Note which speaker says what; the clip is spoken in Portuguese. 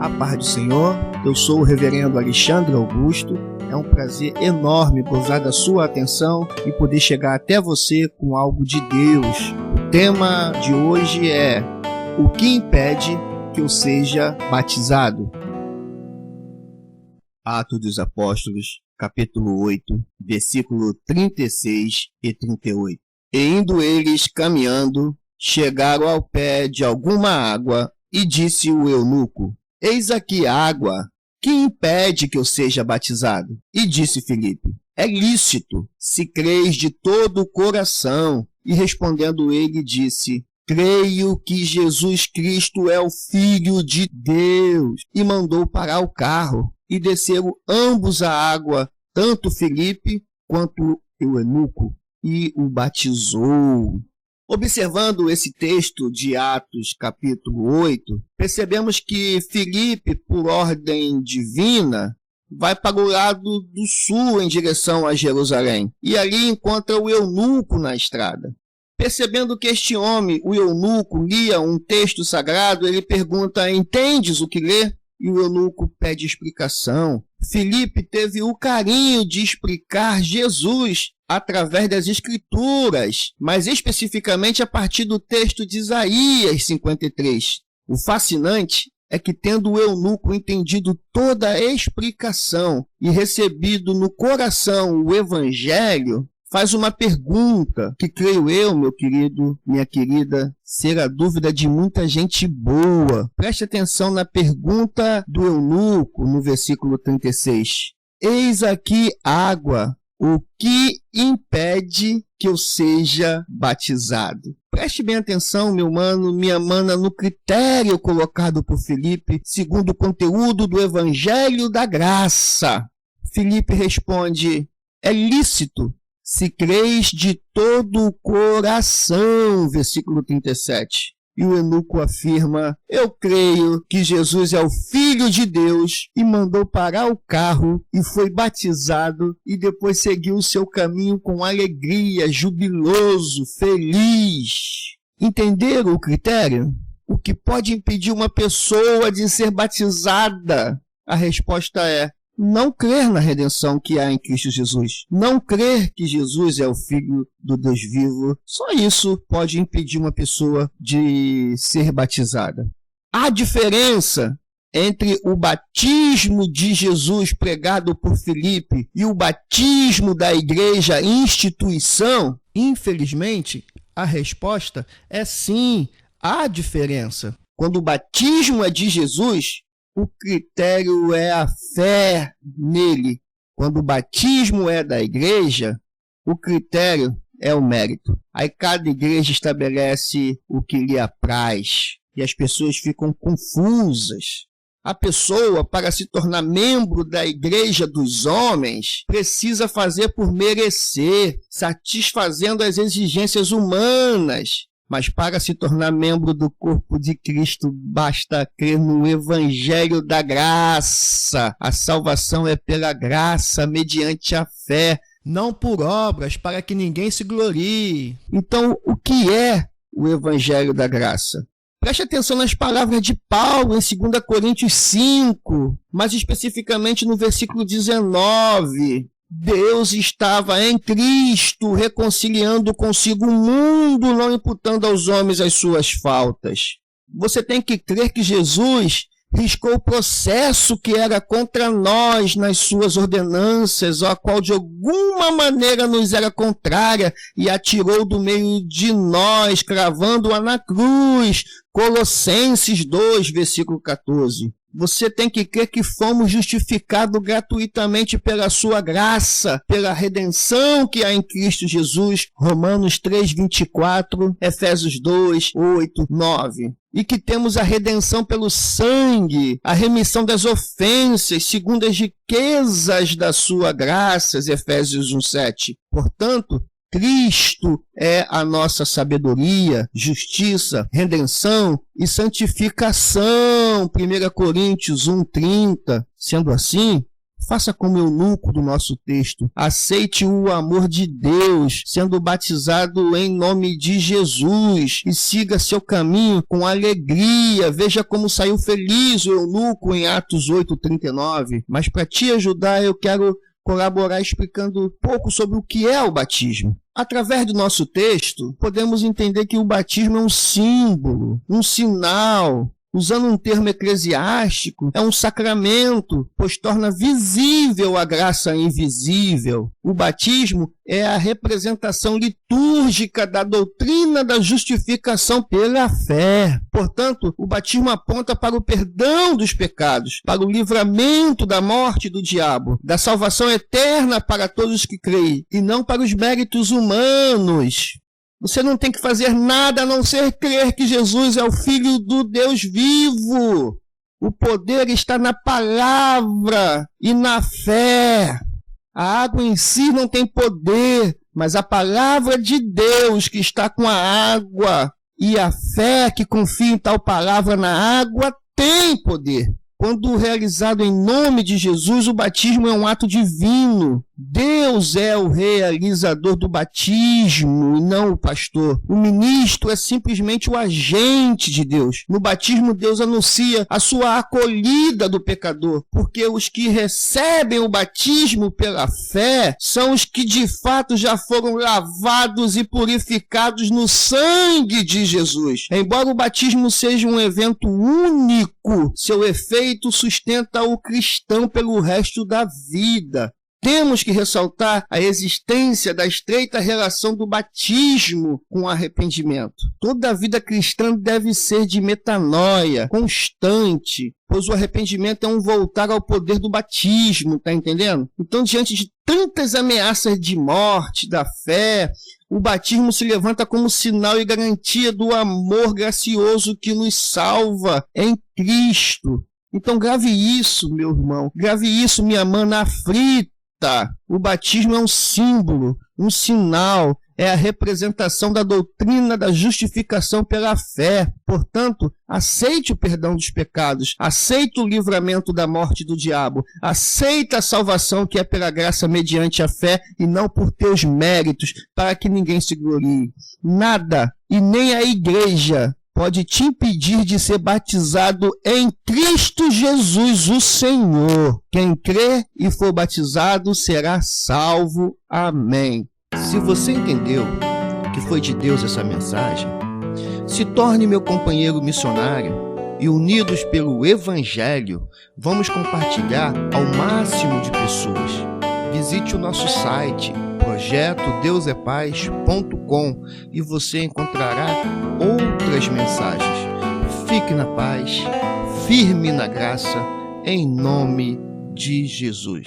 Speaker 1: A paz do Senhor, eu sou o reverendo Alexandre Augusto. É um prazer enorme gozar da sua atenção e poder chegar até você com algo de Deus. O tema de hoje é: o que impede que eu seja batizado? Atos dos Apóstolos, capítulo 8, versículo 36 e 38. E indo eles caminhando, chegaram ao pé de alguma água, e disse o eunuco: eis aqui água, que impede que eu seja batizado? E disse Filipe: é lícito, se creis de todo o coração. E respondendo ele, disse: creio que Jesus Cristo é o Filho de Deus. E mandou parar o carro, e desceram ambos à água, tanto Filipe quanto o eunuco, e o batizou. Observando esse texto de Atos, capítulo 8, percebemos que Filipe, por ordem divina, vai para o lado do sul em direção a Jerusalém. E ali encontra o eunuco na estrada. Percebendo que este homem, o eunuco, lia um texto sagrado, ele pergunta: entendes o que lê? E o eunuco pede explicação. Filipe teve o carinho de explicar Jesus através das Escrituras, mas especificamente a partir do texto de Isaías 53. O fascinante é que, tendo o eunuco entendido toda a explicação e recebido no coração o Evangelho, faz uma pergunta que, creio eu, meu querido, minha querida, ser a dúvida de muita gente boa. Preste atenção na pergunta do eunuco no versículo 36. Eis aqui água, o que impede que eu seja batizado? Preste bem atenção, meu mano, minha mana, no critério colocado por Filipe, segundo o conteúdo do Evangelho da Graça. Filipe responde: é lícito, se creis de todo o coração, versículo 37. E o eunuco afirma: eu creio que Jesus é o Filho de Deus, e mandou parar o carro e foi batizado, e depois seguiu o seu caminho com alegria, jubiloso, feliz. Entenderam o critério? O que pode impedir uma pessoa de ser batizada? A resposta é: não crer na redenção que há em Cristo Jesus. Não crer que Jesus é o Filho do Deus vivo. Só isso pode impedir uma pessoa de ser batizada. A diferença entre o batismo de Jesus pregado por Filipe e o batismo da igreja instituição, infelizmente, a resposta é sim, há diferença. Quando o batismo é de Jesus, o critério é a fé nele. Quando o batismo é da igreja, o critério é o mérito. Aí cada igreja estabelece o que lhe apraz e as pessoas ficam confusas. A pessoa, para se tornar membro da igreja dos homens, precisa fazer por merecer, satisfazendo as exigências humanas. Mas para se tornar membro do corpo de Cristo, basta crer no Evangelho da Graça. A salvação é pela graça, mediante a fé, não por obras, para que ninguém se glorie. Então, o que é o Evangelho da Graça? Preste atenção nas palavras de Paulo em 2 Coríntios 5, mais especificamente no versículo 19. Deus estava em Cristo, reconciliando consigo o mundo, não imputando aos homens as suas faltas. Você tem que crer que Jesus riscou o processo que era contra nós nas suas ordenanças, a qual de alguma maneira nos era contrária, e atirou do meio de nós, cravando-a na cruz. Colossenses 2, versículo 14. Você tem que crer que fomos justificados gratuitamente pela sua graça, pela redenção que há em Cristo Jesus, Romanos 3, 24, Efésios 2, 8, 9. E que temos a redenção pelo sangue, a remissão das ofensas, segundo as riquezas da sua graça, Efésios 1, 7. Portanto, Cristo é a nossa sabedoria, justiça, redenção e santificação. 1 Coríntios 1:30. Sendo assim, Faça como eunuco do nosso texto. Aceite o amor de Deus, sendo batizado em nome de Jesus, e siga seu caminho com alegria. Veja como saiu feliz o eunuco em Atos 8:39. Mas para te ajudar, eu quero colaborar explicando um pouco sobre o que é o batismo. Através do nosso texto, podemos entender que o batismo é um símbolo, um sinal. Usando um termo eclesiástico, é um sacramento, pois torna visível a graça invisível. O batismo é a representação litúrgica da doutrina da justificação pela fé. Portanto, o batismo aponta para o perdão dos pecados, para o livramento da morte do diabo, da salvação eterna para todos que creem, e não para os méritos humanos. Você não tem que fazer nada a não ser crer que Jesus é o Filho do Deus vivo. O poder está na palavra e na fé. A água em si não tem poder, mas a palavra de Deus que está com a água e a fé que confia em tal palavra na água tem poder. Quando realizado em nome de Jesus, o batismo é um ato divino. Deus é o realizador do batismo e não o pastor. O ministro é simplesmente o agente de Deus. No batismo, Deus anuncia a sua acolhida do pecador, porque os que recebem o batismo pela fé são os que de fato já foram lavados e purificados no sangue de Jesus. Embora o batismo seja um evento único, seu efeito sustenta o cristão pelo resto da vida. Temos que ressaltar a existência da estreita relação do batismo com o arrependimento. Toda a vida cristã deve ser de metanoia, constante, pois o arrependimento é um voltar ao poder do batismo, tá entendendo? Então, diante de tantas ameaças de morte, da fé, o batismo se levanta como sinal e garantia do amor gracioso que nos salva em Cristo. Então, grave isso, meu irmão, grave isso, minha mana aflita. O batismo é um símbolo, um sinal, é a representação da doutrina da justificação pela fé. Portanto, aceite o perdão dos pecados, aceite o livramento da morte do diabo, aceite a salvação que é pela graça mediante a fé e não por teus méritos, para que ninguém se glorie. Nada, e nem a igreja, pode te impedir de ser batizado em Cristo Jesus, o Senhor. Quem crê e for batizado será salvo. Amém. Se você entendeu que foi de Deus essa mensagem, se torne meu companheiro missionário e, unidos pelo Evangelho, vamos compartilhar ao máximo de pessoas. Visite o nosso site projetodeusepaz.com e você encontrará outras mensagens. Fique na paz, firme na graça, em nome de Jesus.